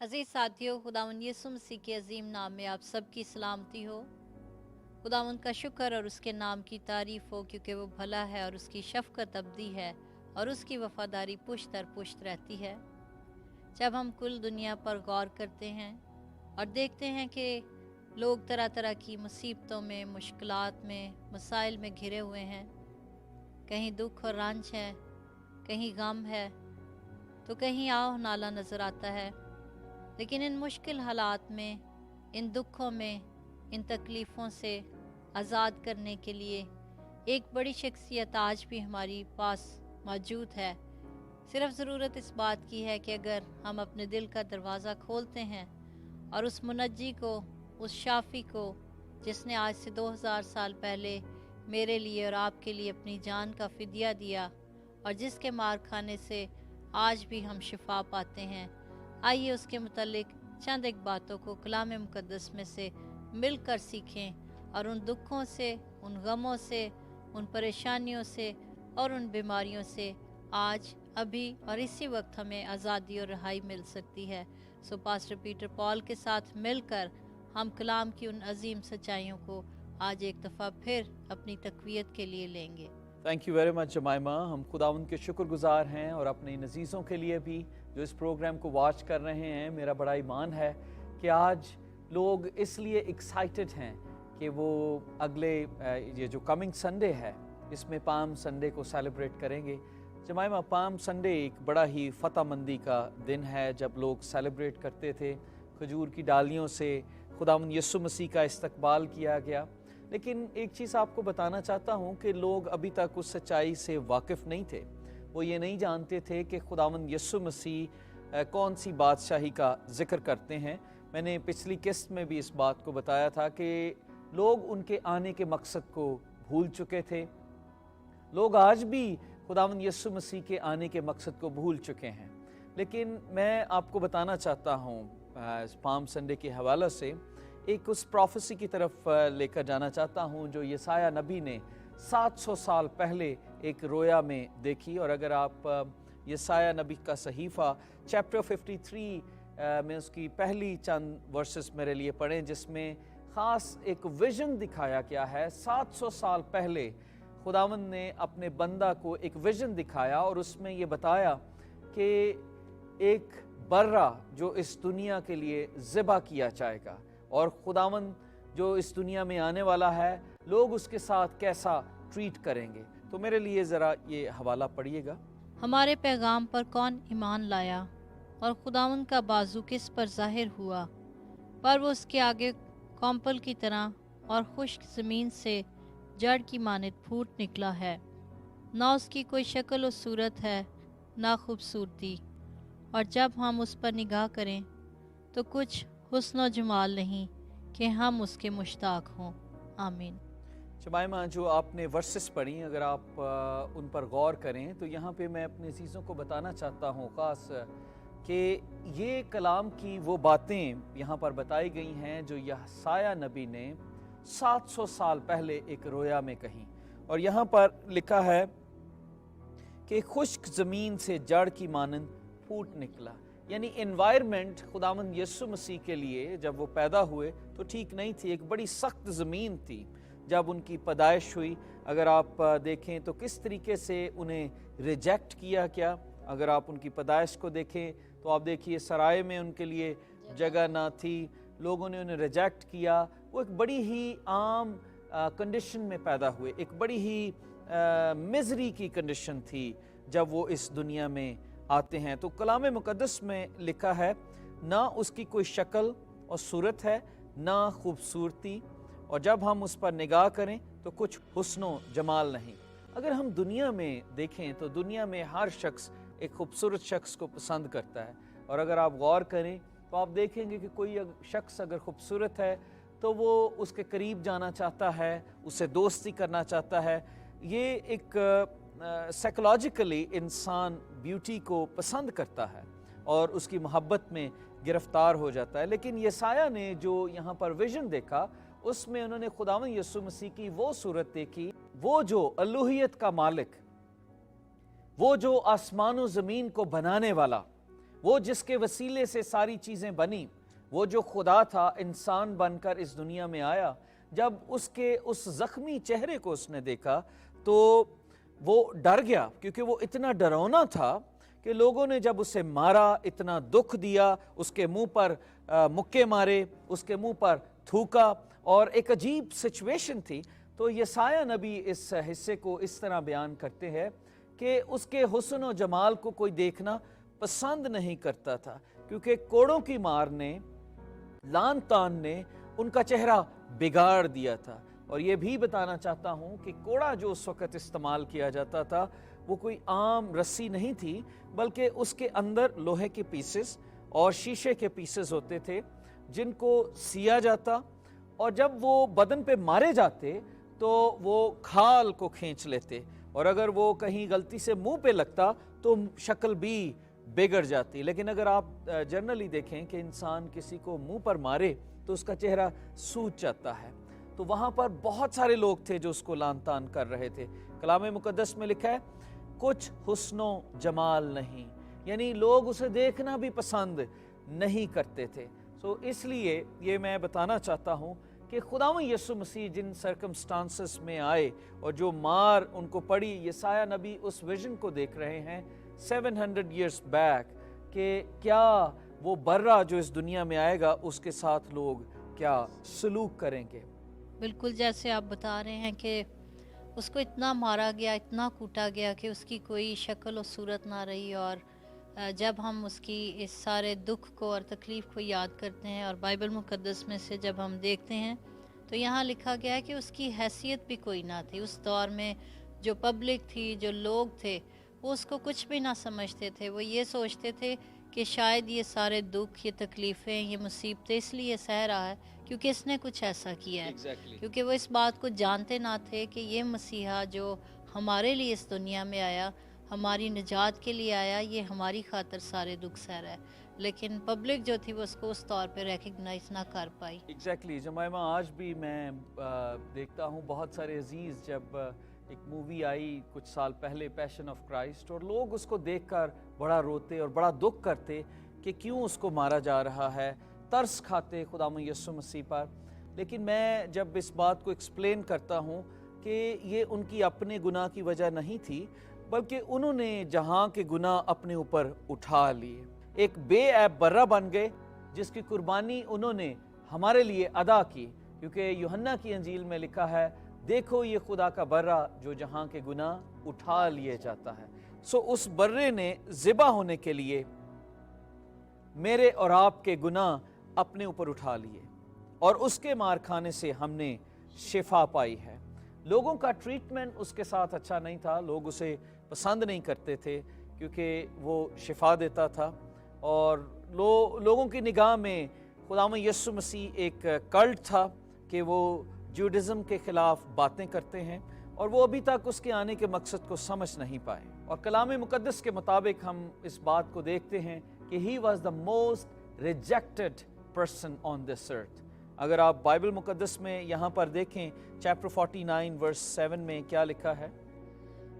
अजीज़ साथियों, खुदावंद यीशु मसीह के अजीम नाम में आप सबकी सलामती हो। खुदावंद का शुक्र और उसके नाम की तारीफ़ हो, क्योंकि वो भला है और उसकी शफ़क़त अबदी है और उसकी वफ़ादारी पुश्त दर पुश्त रहती है। जब हम कुल दुनिया पर गौर करते हैं और देखते हैं कि लोग तरह तरह की मुसीबतों में, मुश्किलात में, मसाइल में घिरे हुए हैं, कहीं दुख और रंज है, कहीं गम है, तो कहीं आह नाला नज़र आता है। लेकिन इन मुश्किल हालात में, इन दुखों में, इन तकलीफ़ों से आज़ाद करने के लिए एक बड़ी शख्सियत आज भी हमारी पास मौजूद है। सिर्फ़ ज़रूरत इस बात की है कि अगर हम अपने दिल का दरवाज़ा खोलते हैं और उस मुनज्जी को, उस शाफ़ी को, जिसने आज से 2000 साल पहले मेरे लिए और आपके लिए अपनी जान का फ़िदिया दिया और जिसके मार खाने से आज भी हम शिफा पाते हैं, आइए उसके मुतल्लिक चंद एक बातों को कलाम मुक़द्दस में से मिलकर सीखें और उन दुखों से, उन गमों से, उन परेशानियों से और उन बीमारियों से आज, अभी और इसी वक्त हमें आज़ादी और रहाई मिल सकती है। सो पास्टर पीटर पॉल के साथ मिलकर हम कलाम की उन अजीम सच्चाइयों को आज एक दफ़ा फिर अपनी तक़वियत के लिए लेंगे। Thank you very much जमाइमा। हम खुदावंद के शुक्रगुजार हैं और अपने नज़ीज़ों के लिए भी जो इस प्रोग्राम को वॉच कर रहे हैं। मेरा बड़ा ईमान है कि आज लोग इसलिए एक्साइटेड हैं कि वो अगले ये जो कमिंग संडे है इसमें पाम संडे को सेलिब्रेट करेंगे। जमाइमा, पाम संडे एक बड़ा ही फ़तहमंदी का दिन है जब लोग सेलिब्रेट करते थे। खजूर की डालियों से खुदावंद यीशु मसीह का इस्तकबाल किया गया। लेकिन एक चीज़ आपको बताना चाहता हूँ कि लोग अभी तक उस सच्चाई से वाकिफ़ नहीं थे। वो ये नहीं जानते थे कि खुदावंद यीशु मसीह कौन सी बादशाही का ज़िक्र करते हैं। मैंने पिछली किस्त में भी इस बात को बताया था कि लोग उनके आने के मकसद को भूल चुके थे। लोग आज भी खुदावंद यीशु मसीह के आने के मकसद को भूल चुके हैं। लेकिन मैं आपको बताना चाहता हूँ पाम संडे के हवाले से एक उस प्रोफेसी की तरफ लेकर जाना चाहता हूँ जो यसाया नबी ने 700 साल पहले एक रोया में देखी। और अगर आप यसाया नबी का सहीफ़ा चैप्टर 53 में उसकी पहली चंद वर्सेस मेरे लिए पढ़ें, जिसमें ख़ास एक विज़न दिखाया गया है। 700 साल पहले खुदावंद ने अपने बंदा को एक विज़न दिखाया और उसमें ये बताया कि एक बर्रा जो इस दुनिया के लिए ज़िबा किया जाएगा और खुदावंद जो इस दुनिया में आने वाला है, लोग उसके साथ कैसा ट्रीट करेंगे। तो मेरे लिए ज़रा ये हवाला पढ़िएगा। हमारे पैगाम पर कौन ईमान लाया और खुदावंद का बाजू किस पर ज़ाहिर हुआ, पर वो उसके आगे कॉम्पल की तरह और खुश्क ज़मीन से जड़ की मानित फूट निकला है। ना उसकी कोई शक्ल और सूरत है, ना खूबसूरती, और जब हम उस पर निगाह करें तो कुछ हुस्न जमाल नहीं कि हम उसके मुश्ताक हों। आमीन। जमाइमा, जो आपने वर्सेस पढ़ी, अगर आप उन पर गौर करें तो यहाँ पे मैं अपने चीज़ों को बताना चाहता हूँ ख़ास कि ये कलाम की वो बातें यहाँ पर बताई गई हैं जो यसाया नबी ने 700 साल पहले एक रोया में कही। और यहाँ पर लिखा है कि खुश्क ज़मीन से जड़ की मानंद फूट निकला। यानी एनवायरनमेंट खुदावंद यीशु मसीह के लिए जब वो पैदा हुए तो ठीक नहीं थी। एक बड़ी सख्त ज़मीन थी जब उनकी पैदाइश हुई। अगर आप देखें तो किस तरीके से उन्हें रिजेक्ट किया गया। अगर आप उनकी पैदाइश को देखें तो आप देखिए सराय में उनके लिए जगह ना थी, लोगों ने उन्हें रिजेक्ट किया। वो एक बड़ी ही आम कंडीशन में पैदा हुए, एक बड़ी ही मिजरी की कंडीशन थी जब वो इस दुनिया में आते हैं। तो कलाम मुक़द्दस में लिखा है, ना उसकी कोई शक्ल और सूरत है, ना खूबसूरती, और जब हम उस पर निगाह करें तो कुछ हुस्नो जमाल नहीं। अगर हम दुनिया में देखें तो दुनिया में हर शख्स एक खूबसूरत शख्स को पसंद करता है। और अगर आप गौर करें तो आप देखेंगे कि कोई शख्स अगर खूबसूरत है तो वो उसके करीब जाना चाहता है, उससे दोस्ती करना चाहता है। ये एक साइकोलॉजिकली इंसान ब्यूटी को पसंद करता है और उसकी मोहब्बत में गिरफ्तार हो जाता है। लेकिन यसाया ने जो यहाँ पर विजन देखा, उसमें उन्होंने खुदावंद यीशु मसीह की वो सूरत देखी, वो जो अलूहियत का मालिक, वो जो आसमान व ज़मीन को बनाने वाला, वो जिसके वसीले से सारी चीज़ें बनी, वो जो खुदा था इंसान बनकर इस दुनिया में आया, जब उसके उस ज़ख्मी चेहरे को उसने देखा तो वो डर गया, क्योंकि वो इतना डरावना था कि लोगों ने जब उसे मारा, इतना दुख दिया, उसके मुंह पर मुक्के मारे, उसके मुंह पर थूका, और एक अजीब सिचुएशन थी। तो यसाया नबी इस हिस्से को इस तरह बयान करते हैं कि उसके हुस्न और जमाल को कोई देखना पसंद नहीं करता था, क्योंकि कोड़ों की मार ने, लान तान ने उनका चेहरा बिगाड़ दिया था। और ये भी बताना चाहता हूँ कि कोड़ा जो उस वक़्त इस्तेमाल किया जाता था वो कोई आम रस्सी नहीं थी, बल्कि उसके अंदर लोहे के पीसेस और शीशे के पीसेस होते थे जिनको सिया जाता, और जब वो बदन पे मारे जाते तो वो खाल को खींच लेते, और अगर वो कहीं गलती से मुंह पे लगता तो शक्ल भी बिगड़ जाती। लेकिन अगर आप जनरली देखें कि इंसान किसी को मुंह पर मारे तो उसका चेहरा सूज जाता है। तो वहाँ पर बहुत सारे लोग थे जो उसको लान तान कर रहे थे। कलाम मुकद्दस में लिखा है कुछ हुस्नो जमाल नहीं, यानी लोग उसे देखना भी पसंद नहीं करते थे। सो इसलिए ये मैं बताना चाहता हूँ कि खुदावंद यीशु मसीह जिन सर्कमस्टांसेस में आए और जो मार उनको पड़ी, यसाया नबी उस विजन को देख रहे हैं 700 years बैक कि क्या वो बर्रा जो इस दुनिया में आएगा उसके साथ लोग क्या सलूक करेंगे। बिल्कुल जैसे आप बता रहे हैं कि उसको इतना मारा गया, इतना कूटा गया कि उसकी कोई शक्ल और सूरत ना रही। और जब हम उसकी इस सारे दुख को और तकलीफ़ को याद करते हैं और बाइबल मुक़द्दस में से जब हम देखते हैं तो यहाँ लिखा गया है कि उसकी हैसियत भी कोई ना थी। उस दौर में जो पब्लिक थी, जो लोग थे, वो उसको कुछ भी ना समझते थे। वो ये सोचते थे कि शायद ये सारे दुख, ये तकलीफ़ें, ये मुसीबतें इसलिए सह रहा है क्योंकि इसने कुछ ऐसा किया है। क्योंकि वो इस बात को जानते ना थे कि ये मसीहा जो हमारे लिए इस दुनिया में आया, हमारी निजात के लिए आया, ये हमारी खातिर सारे दुख सह रहा है। लेकिन पब्लिक जो थी वो उसको उस तौर पे रिकग्नाइज ना कर पाई। एग्जैक्टली जमाइमा, आज भी मैं देखता हूँ बहुत सारे अजीज़, जब एक मूवी आई कुछ साल पहले पैशन ऑफ क्राइस्ट, और लोग उसको देखकर बड़ा रोते और बड़ा दुख करते कि क्यों उसको मारा जा रहा है, तरस खाते खुदावंद यीशु मसीह पर। लेकिन मैं जब इस बात को एक्सप्लेन करता हूँ कि ये उनकी अपने गुनाह की वजह नहीं थी, बल्कि उन्होंने जहाँ के गुनाह अपने ऊपर उठा लिए, एक बेऐब बर्रा बन गए जिसकी कुर्बानी उन्होंने हमारे लिए अदा की। क्योंकि यूहन्ना की अंजील में लिखा है, देखो ये खुदा का बर्रा जो जहाँ के गुनाह उठा लिए जाता है। सो उस बर्रे ने ज़िबा होने के लिए मेरे और आपके गुनाह अपने ऊपर उठा लिए, और उसके मार खाने से हमने शिफा पाई है। लोगों का ट्रीटमेंट उसके साथ अच्छा नहीं था, लोग उसे पसंद नहीं करते थे क्योंकि वो शिफा देता था, और लोगों की निगाह में खुदावंद यीशु मसीह एक कल्ट था कि वो जूडिज़म के ख़िलाफ़ बातें करते हैं, और वो अभी तक उसके आने के मकसद को समझ नहीं पाए। और कलाम मुक़द्दस के मुताबिक हम इस बात को देखते हैं कि he was the most rejected person on this earth. अगर आप बाइबल मुक़द्दस में यहाँ पर देखें चैप्टर 49 वर्स 7 में क्या लिखा है,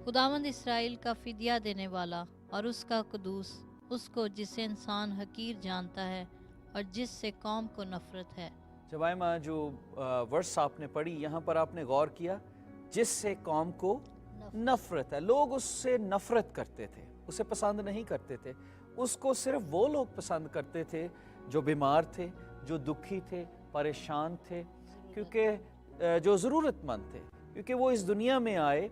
खुदावंद इसराइल का फिदिया देने वाला और उसका कुदूस, उसको जिसे इंसान हकीर जानता है और जिससे कौम को नफरत है। जवाइमा, जो वर्स आपने पढ़ी यहाँ पर आपने गौर किया, जिससे कौम को नफरत है। लोग उससे नफरत करते थे, उसे पसंद नहीं करते थे। उसको सिर्फ वो लोग पसंद करते थे जो बीमार थे, जो दुखी थे, परेशान थे, क्योंकि जो ज़रूरतमंद थे, क्योंकि वो इस दुनिया में आए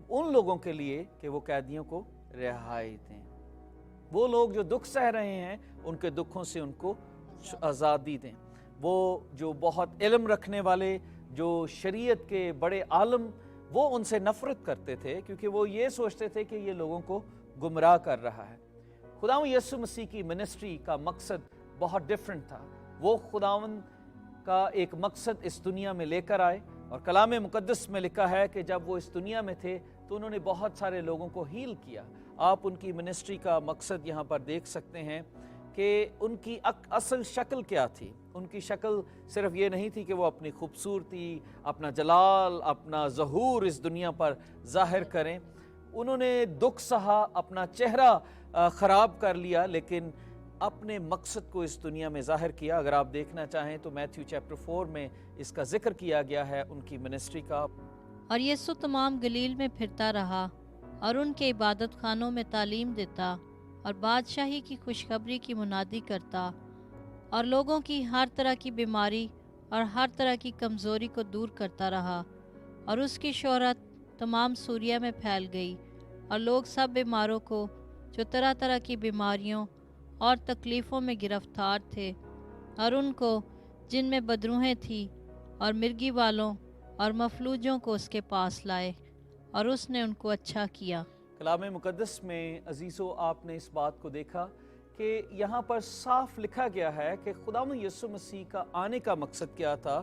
उन लोगों के लिए कि वो कैदियों को रिहाई दें। वो लोग जो दुख सह रहे हैं उनके दुखों से उनको आज़ादी दें। वो जो बहुत इल्म रखने वाले, जो शरीयत के बड़े आलम, वो उनसे नफ़रत करते थे क्योंकि वो ये सोचते थे कि ये लोगों को गुमराह कर रहा है। खुदावंद यीशु मसीह की मिनिस्ट्री का मकसद बहुत डिफरेंट था। वो खुदावंद का एक मकसद इस दुनिया में लेकर आए, और कलाम मुक़द्दस में लिखा है कि जब वो इस दुनिया में थे तो उन्होंने बहुत सारे लोगों को हील किया। आप उनकी मिनिस्ट्री का मकसद यहाँ पर देख सकते हैं कि उनकी असल शक्ल क्या थी। उनकी शक्ल सिर्फ ये नहीं थी कि वो अपनी खूबसूरती, अपना जलाल, अपना ज़हूर इस दुनिया पर ज़ाहिर करें। उन्होंने दुख सहा, अपना चेहरा ख़राब कर लिया, लेकिन अपने मकसद को इस दुनिया में ज़ाहिर किया। अगर आप देखना चाहें तो मैथ्यू चैप्टर 4 में इसका जिक्र किया गया है उनकी मिनिस्ट्री का। और यीशु तमाम गलील में फिरता रहा और उनके इबादत खानों में तालीम देता और बादशाही की खुशखबरी की मुनादी करता और लोगों की हर तरह की बीमारी और हर तरह की कमज़ोरी को दूर करता रहा। और उसकी शोहरत तमाम सूरिया में फैल गई और लोग सब बीमारों को जो तरह तरह की बीमारियों और तकलीफ़ों में गिरफ्तार थे और उनको जिनमें बदरूहें थी और मिर्गी वालों और मफलूजों को उसके पास लाए और उसने उनको अच्छा किया। कलाम मुकद्दस में अजीज़ों आपने इस बात को देखा कि यहाँ पर साफ लिखा गया है कि खुदावंद यीशु मसीह का आने का मकसद क्या था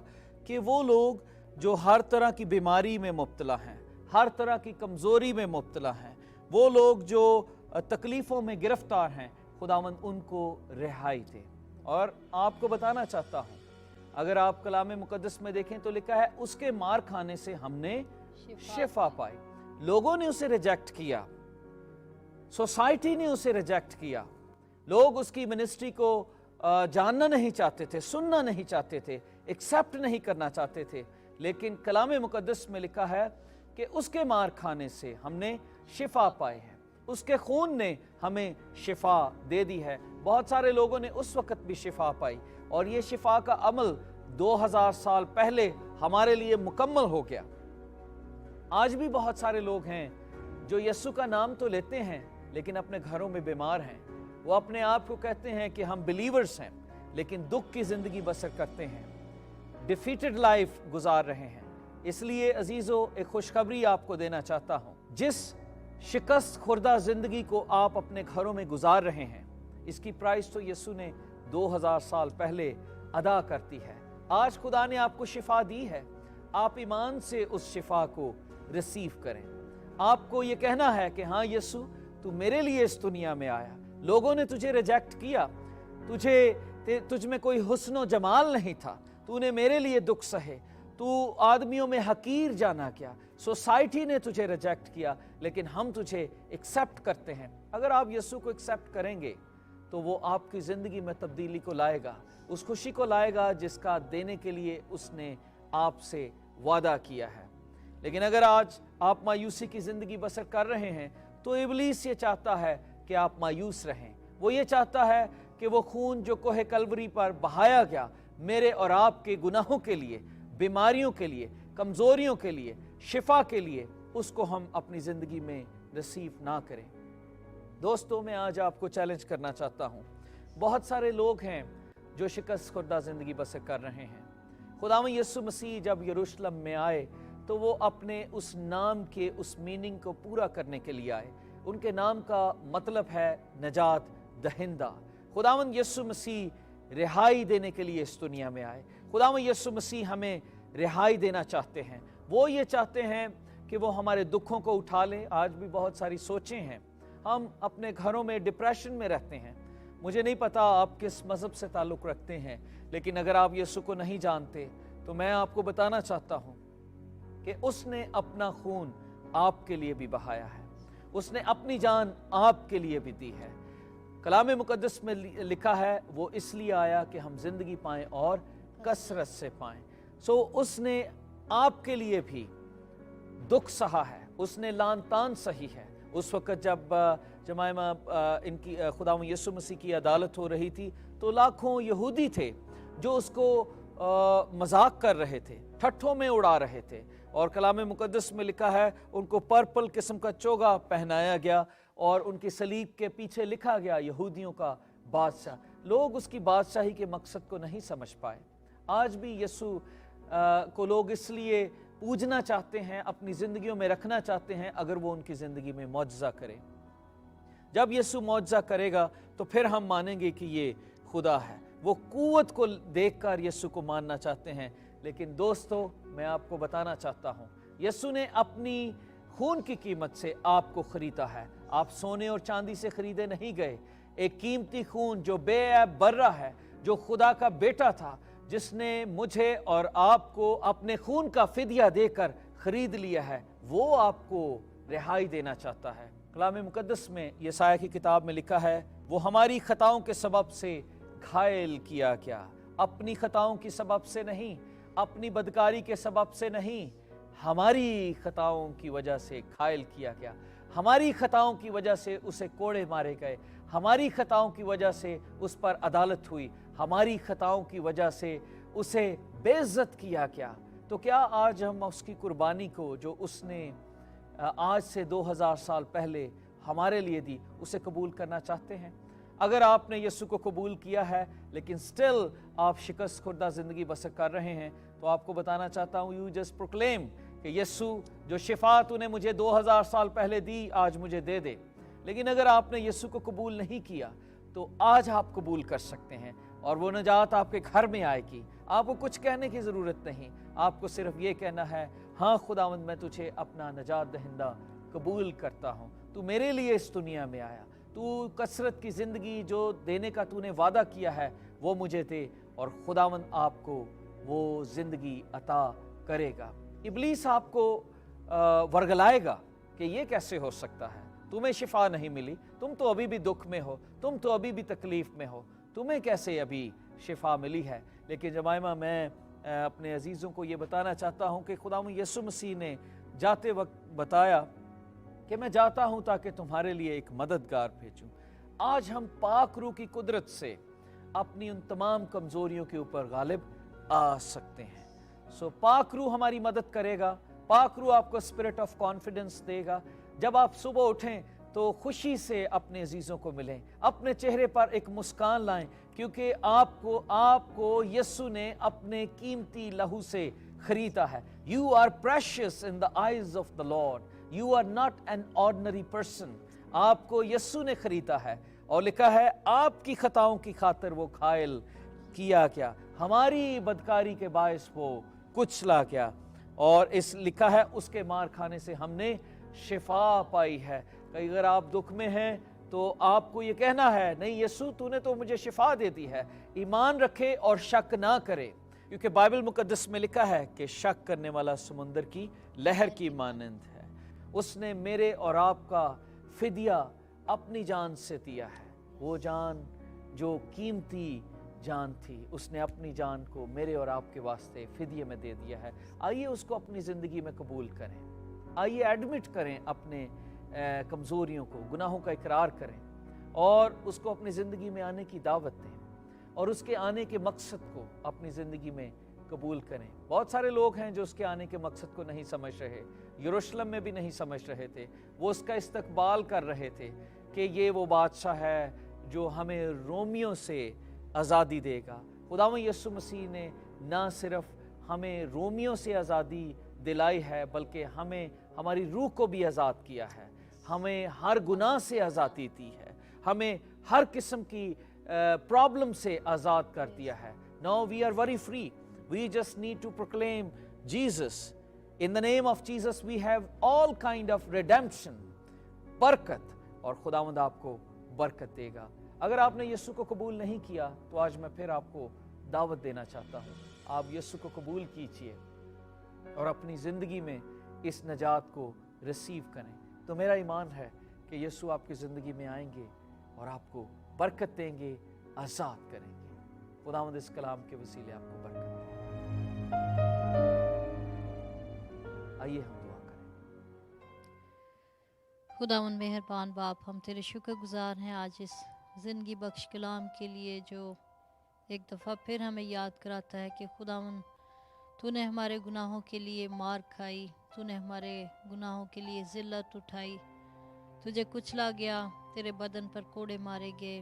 कि वो लोग जो हर तरह की बीमारी में मुब्तला हैं, हर तरह की कमज़ोरी में मुब्तला हैं, वो लोग जो तकलीफ़ों में गिरफ्तार हैं, खुदावंद उनको रिहाई दे। और आपको बताना चाहता हूँ, अगर आप कलाम मुकद्दस में देखें तो लिखा है उसके मार खाने से हमने शिफा पाई। लोगों ने उसे रिजेक्ट किया, सोसाइटी ने उसे रिजेक्ट किया, लोग उसकी मिनिस्ट्री को जानना नहीं चाहते थे, सुनना नहीं चाहते थे, एक्सेप्ट नहीं करना चाहते थे। लेकिन कलाम मुकद्दस में लिखा है कि उसके मार खाने से हमने शिफा पाई है, उसके खून ने हमें शिफा दे दी है। बहुत सारे लोगों ने उस वक्त भी शिफा पाई और ये शिफा का अमल 2000 साल पहले हमारे लिए मुकम्मल हो गया। आज भी बहुत सारे लोग हैं जो यीशु का नाम तो लेते हैं लेकिन अपने घरों में बीमार हैं। वो अपने आप को कहते हैं कि हम बिलीवर्स हैं लेकिन दुख की ज़िंदगी बसर करते हैं, डिफीटेड लाइफ गुजार रहे हैं। इसलिए अजीज़ों, एक खुशखबरी आपको देना चाहता हूँ। जिस शिकस्त खुर्दा ज़िंदगी को आप अपने घरों में गुजार रहे हैं, इसकी प्राइस तो यीशु ने 2000 साल पहले अदा करती है। आज खुदा ने आपको शिफा दी है, आप ईमान से उस शिफा को रिसीव करें। आपको ये कहना है कि हाँ यीशु, तू मेरे लिए इस दुनिया में आया। लोगों ने तुझे रिजेक्ट किया, तुझ में कोई हुस्न और जमाल नहीं था, तूने मेरे लिए दुख सहे, तू आदमियों में हकीर जाना क्या, सोसाइटी ने तुझे रिजेक्ट किया, लेकिन हम तुझे एक्सेप्ट करते हैं। अगर आप यीशु को एक्सेप्ट करेंगे तो वो आपकी ज़िंदगी में तब्दीली को लाएगा, उस खुशी को लाएगा जिसका देने के लिए उसने आपसे वादा किया है। लेकिन अगर आज आप मायूसी की ज़िंदगी बसर कर रहे हैं तो इब्लीस ये चाहता है कि आप मायूस रहें। वो ये चाहता है कि वो खून जो कोहे कलवरी पर बहाया गया मेरे और आपके गुनाहों के लिए, बीमारियों के लिए, कमज़ोरियों के लिए, शिफा के लिए, उसको हम अपनी ज़िंदगी में रिसीव ना करें। दोस्तों, मैं आज आपको चैलेंज करना चाहता हूँ। बहुत सारे लोग हैं जो शिकस्त खुर्दा ज़िंदगी बसर कर रहे हैं। खुदावंद यीशु मसीह जब यरूशलेम में आए तो वो अपने उस नाम के उस मीनिंग को पूरा करने के लिए आए। उनके नाम का मतलब है नजात दहिंदा। खुदावंद यीशु मसीह रिहाई देने के लिए इस दुनिया में आए। खुदावंद यीशु मसीह हमें रिहाई देना चाहते हैं। वो ये चाहते हैं कि वो हमारे दुखों को उठा लें। आज भी बहुत सारी सोचें हैं, हम अपने घरों में डिप्रेशन में रहते हैं। मुझे नहीं पता आप किस मज़हब से ताल्लुक़ रखते हैं, लेकिन अगर आप यीशु को नहीं जानते तो मैं आपको बताना चाहता हूँ कि उसने अपना खून आपके लिए भी बहाया है, उसने अपनी जान आपके लिए भी दी है। कलाम मुकद्दस में लिखा है वो इसलिए आया कि हम जिंदगी पाएं और कसरत से पाएं। सो उसने आपके लिए भी दुख सहा है, उसने लान तान सही है। उस वक़्त जब जमाइमा इनकी खुदावंद यीशु मसीह की अदालत हो रही थी तो लाखों यहूदी थे जो उसको मजाक कर रहे थे, ठट्ठों में उड़ा रहे थे। और कलाम मुकद्दस में लिखा है उनको पर्पल किस्म का चोगा पहनाया गया और उनकी सलीब के पीछे लिखा गया यहूदियों का बादशाह। लोग उसकी बादशाही के मकसद को नहीं समझ पाए। आज भी यीशु को लोग इसलिए पूजना चाहते हैं, अपनी ज़िंदगियों में रखना चाहते हैं अगर वो उनकी ज़िंदगी में मौजज़ा करे। जब यीशु मौजज़ा करेगा तो फिर हम मानेंगे कि ये खुदा है। वो कुव्वत को देखकर यीशु को मानना चाहते हैं। लेकिन दोस्तों, मैं आपको बताना चाहता हूँ, यीशु ने अपनी खून की कीमत से आपको खरीदा है। आप सोने और चांदी से खरीदे नहीं गए। एक कीमती खून जो बेऐब बर्रा है, जो खुदा का बेटा था, जिसने मुझे और आपको अपने खून का फिदिया देकर खरीद लिया है, वो आपको रिहाई देना चाहता है। कलाम मुकद्दस में यसाया की किताब में लिखा है, वो हमारी खताओं के सबब से घायल किया गया, अपनी खताओं की सबब से नहीं, अपनी बदकारी के सबब से नहीं, हमारी खताओं की वजह से घायल किया गया, हमारी खताओं की वजह से उसे कोड़े मारे गए, हमारी खताओं की वजह से उस पर अदालत हुई, हमारी खताओं की वजह से उसे बेइज्जत किया गया। तो क्या आज हम उसकी कुर्बानी को जो उसने आज से 2000 साल पहले हमारे लिए दी, उसे कबूल करना चाहते हैं? अगर आपने यीशु को कबूल किया है लेकिन स्टिल आप शिकस्त खुर्दा ज़िंदगी बसर कर रहे हैं, तो आपको बताना चाहता हूँ, यू जस्ट प्रोक्लेम कि यीशु जो शिफा तूने मुझे 2000 साल पहले दी, आज मुझे दे दे। लेकिन अगर आपने यीशु को कबूल नहीं किया तो आज आप कबूल कर सकते हैं और वो नजात आपके घर में आएगी। आपको कुछ कहने की ज़रूरत नहीं, आपको सिर्फ ये कहना है, हाँ खुदावंद मैं तुझे अपना नजात दहिंदा कबूल करता हूँ, तू मेरे लिए इस दुनिया में आया, तू कसरत की ज़िंदगी जो देने का तूने वादा किया है वो मुझे दे, और खुदावंद आपको वो ज़िंदगी अता करेगा। इब्लीस आपको वर्गलाएगा कि ये कैसे हो सकता है, तुम्हें शिफा नहीं मिली, तुम तो अभी भी दुख में हो, तुम तो अभी भी तकलीफ़ में हो, तुम्हें कैसे अभी शिफा मिली है। लेकिन जमाइमा, मैं अपने अजीज़ों को ये बताना चाहता हूँ कि खुदावंद यीशु मसीह ने जाते वक्त बताया कि मैं जाता हूँ ताकि तुम्हारे लिए एक मददगार भेजूँ। आज हम पाक रूह की कुदरत से अपनी उन तमाम कमज़ोरियों के ऊपर गालिब आ सकते हैं। सो पाक रूह हमारी मदद करेगा, पाक रूह आपको स्पिरिट ऑफ कॉन्फिडेंस देगा। जब आप सुबह उठें तो खुशी से अपने अजीज़ों को मिलें, अपने चेहरे पर एक मुस्कान लाएं, क्योंकि आपको यीशु ने अपने कीमती लहू से खरीदा है। You are precious in the eyes of the Lord, you are not an ordinary person. आपको यीशु ने खरीदा है और लिखा है आपकी खताओं की खातिर वो घायल किया गया, हमारी बदकारी के बायस वो कुचला गया, और इस लिखा है उसके मार खाने से हमने शिफा पाई है। कई अगर आप दुख में हैं तो आपको ये कहना है, नहीं यीशु तूने तो मुझे शिफा दे दी है। ईमान रखे और शक ना करे, क्योंकि बाइबल मुकद्दस में लिखा है कि शक करने वाला समुंदर की लहर की मानंद है। उसने मेरे और आपका फिदिया अपनी जान से दिया है, वो जान जो कीमती जान थी, उसने अपनी जान को मेरे और आपके वास्ते फिदिये में दे दिया है। आइए उसको अपनी ज़िंदगी में कबूल करें, आइए एडमिट करें अपने कमज़ोरियों को, गुनाहों का इकरार करें और उसको अपनी ज़िंदगी में आने की दावत दें और उसके आने के मकसद को अपनी ज़िंदगी में कबूल करें। बहुत सारे लोग हैं जो उसके आने के मकसद को नहीं समझ रहे, यरूशलेम में भी नहीं समझ रहे थे, वो उसका इस्तकबाल कर रहे थे कि ये वो बादशाह है जो हमें रोमियों से आज़ादी देगा। खुदावंद यीशु मसीह ने ना सिर्फ हमें रोमियों से आज़ादी दिलाई है, बल्कि हमें हमारी रूह को भी आज़ाद किया है, हमें हर गुनाह से आज़ादी दी है, हमें हर किस्म की प्रॉब्लम से आज़ाद कर दिया है। Now we are very free, we just need to proclaim Jesus. In the name of Jesus we have all kind of redemption, बरकत, और खुदावंद आपको बरकत देगा। अगर आपने यीशु को कबूल नहीं किया तो आज मैं फिर आपको दावत देना चाहता हूँ, आप यीशु को कबूल कीजिए और अपनी ज़िंदगी में इस नजात को रिसीव करें। तो मेरा ईमान है कि यीशु आपकी ज़िंदगी में आएंगे और आपको बरकत देंगे, आज़ाद करेंगे। खुदावंद इस कलाम के वसीले आपको बरकत दे। आइए हम दुआ करें। खुदावंद मेहरबान बाप, हम तेरे शुक्रगुजार हैं आज इस ज़िंदगी बख्श कलाम के लिए, जो एक दफ़ा फिर हमें याद कराता है कि खुदावंद तूने हमारे गुनाहों के लिए मार खाई, तूने हमारे गुनाहों के लिए ज़िल्लत उठाई, तुझे कुचला गया, तेरे बदन पर कोड़े मारे गए,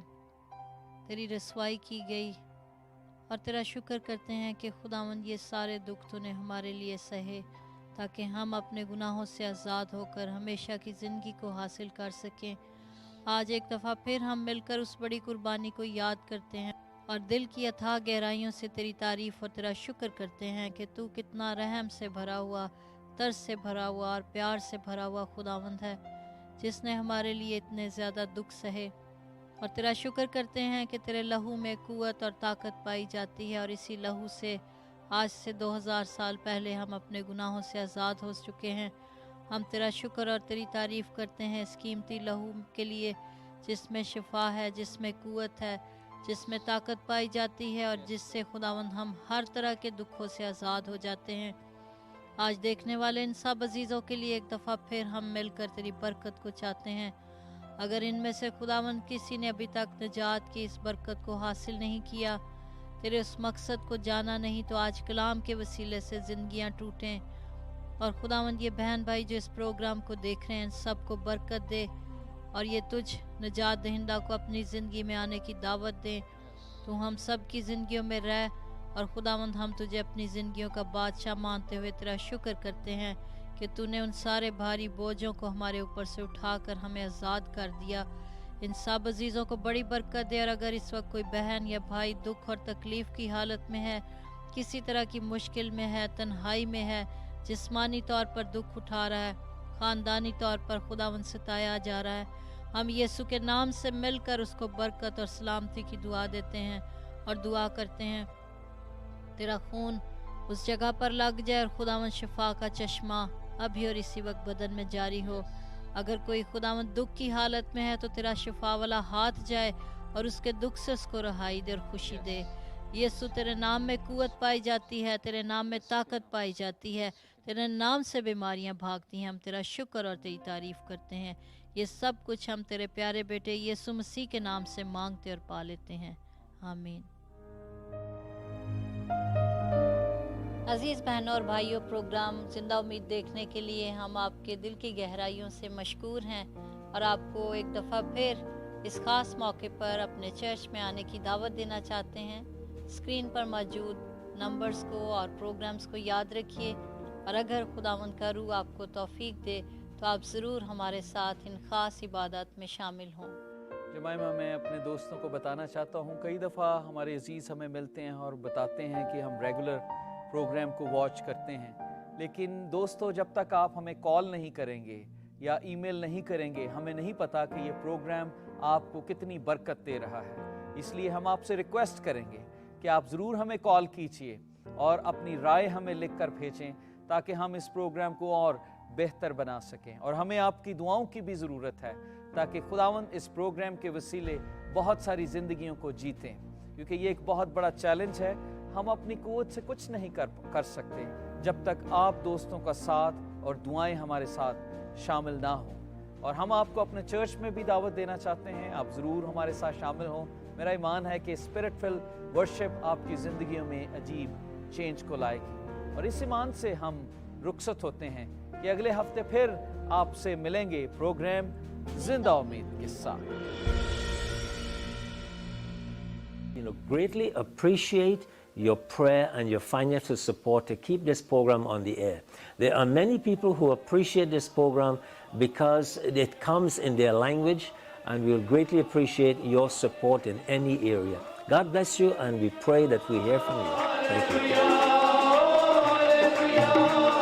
तेरी रसवाई की गई, और तेरा शुक्र करते हैं कि खुदावंद ये सारे दुख तूने हमारे लिए सहे ताकि हम अपने गुनाहों से आज़ाद होकर हमेशा की ज़िंदगी को हासिल कर सकें। आज एक दफ़ा फिर हम मिलकर उस बड़ी कुर्बानी को याद करते हैं और दिल की अथाह गहराइयों से तेरी तारीफ़ और तेरा शुक्र करते हैं कि तू कितना रहम से भरा हुआ, तरस से भरा हुआ और प्यार से भरा हुआ खुदावंद है, जिसने हमारे लिए इतने ज़्यादा दुख सहे। और तेरा शुक्र करते हैं कि तेरे लहू में कुव्वत और ताकत पाई जाती है, और इसी लहू से आज से 2000 साल पहले हम अपने गुनाहों से आज़ाद हो चुके हैं हम तेरा शुक्र और तेरी तारीफ़ करते हैं इस कीमती लहू के लिए जिसमें शिफा है, जिसमें क़ुव्वत है, जिसमें ताकत पाई जाती है और जिससे खुदावंद हम हर तरह के दुखों से आज़ाद हो जाते हैं। आज देखने वाले इन सब अजीज़ों के लिए एक दफ़ा फिर हम मिलकर तेरी बरकत को चाहते हैं। अगर इनमें से खुदावंद किसी ने अभी तक निजात की इस बरकत को हासिल नहीं किया, तेरे उस मकसद को जाना नहीं, तो आज कलाम के वसीले से ज़िंदगियाँ टूटें और खुदावंद ये बहन भाई जो इस प्रोग्राम को देख रहे हैं सबको बरकत दे और ये तुझ निजात दहिंदा को अपनी ज़िंदगी में आने की दावत दे। तू हम सब की ज़िंदगियों में रह और खुदावंद हम तुझे अपनी ज़िंदगियों का बादशाह मानते हुए तेरा शुक्र करते हैं कि तूने उन सारे भारी बोझों को हमारे ऊपर से उठाकर हमें आज़ाद कर दिया। इन सब अजीज़ों को बड़ी बरकत दे और अगर इस वक्त कोई बहन या भाई दुख और तकलीफ़ की हालत में है, किसी तरह की मुश्किल में है, तन्हाई में है, जिस्मानी तौर पर दुख उठा रहा है, ख़ानदानी तौर पर खुदावंद सताया जा रहा है, हम यीशु के नाम से मिलकर उसको बरकत और सलामती की दुआ देते हैं और दुआ करते हैं तेरा खून उस जगह पर लग जाए और खुदावंद शिफा का चश्मा अभी और इसी वक्त बदन में जारी हो। अगर कोई खुदावंद दुख की हालत में है तो तेरा शिफा वाला हाथ जाए और उसके दुख से उसको रहाई दे और खुशी दे। यीशु तेरे नाम में क़ुव्वत पाई जाती है, तेरे नाम में ताकत पाई जाती है, तेरे नाम से बीमारियां भागती हैं। हम तेरा शुक्र और तेरी तारीफ़ करते हैं। ये सब कुछ हम तेरे प्यारे बेटे यीशु मसीह के नाम से मांगते और पा लेते हैं, आमीन। अजीज़ बहनों और भाइयों, प्रोग्राम जिंदा उम्मीद देखने के लिए हम आपके दिल की गहराइयों से मशकूर हैं और आपको एक दफ़ा फिर इस ख़ास मौके पर अपने चर्च में आने की दावत देना चाहते हैं। स्क्रीन पर मौजूद नंबर्स को और प्रोग्राम्स को याद रखिए और अगर खुदावंद का रूह आपको तौफीक दे तो आप ज़रूर हमारे साथ इन ख़ास इबादत में शामिल हों। जमाइमा, मैं अपने दोस्तों को बताना चाहता हूँ, कई दफ़ा हमारे अजीज़ हमें मिलते हैं और बताते हैं कि हम रेगुलर प्रोग्राम को वॉच करते हैं, लेकिन दोस्तों जब तक आप हमें कॉल नहीं करेंगे या ईमेल नहीं करेंगे, हमें नहीं पता कि ये प्रोग्राम आपको कितनी बरकत दे रहा है। इसलिए हम आपसे रिक्वेस्ट करेंगे कि आप ज़रूर हमें कॉल कीजिए और अपनी राय हमें लिख कर भेजें ताकि हम इस प्रोग्राम को और बेहतर बना सकें। और हमें आपकी दुआओं की भी ज़रूरत है ताकि खुदावंद इस प्रोग्राम के वसीले बहुत सारी ज़िंदगियों को जीतें, क्योंकि ये एक बहुत बड़ा चैलेंज है। हम अपनी क़ुव्वत से कुछ नहीं कर सकते जब तक आप दोस्तों का साथ और दुआएं हमारे साथ शामिल ना हों। और हम आपको अपने चर्च में भी दावत देना चाहते हैं, आप ज़रूर हमारे साथ शामिल हों। मेरा ईमान है कि स्पिरिट फिल वर्शिप आपकी ज़िंदगियों में अजीब चेंज को लाएगी। और इस ईमान से हम रुखसत होते हैं कि अगले हफ्ते फिर आपसे मिलेंगे प्रोग्राम जिंदा उम्मीद के साथ। Greatly appreciate your prayer and your financial support to keep this program on the air. There are many people who appreciate this program because it comes in their language, and we'll greatly appreciate your support in any area. God bless you, and we pray that we hear from you. Thank you.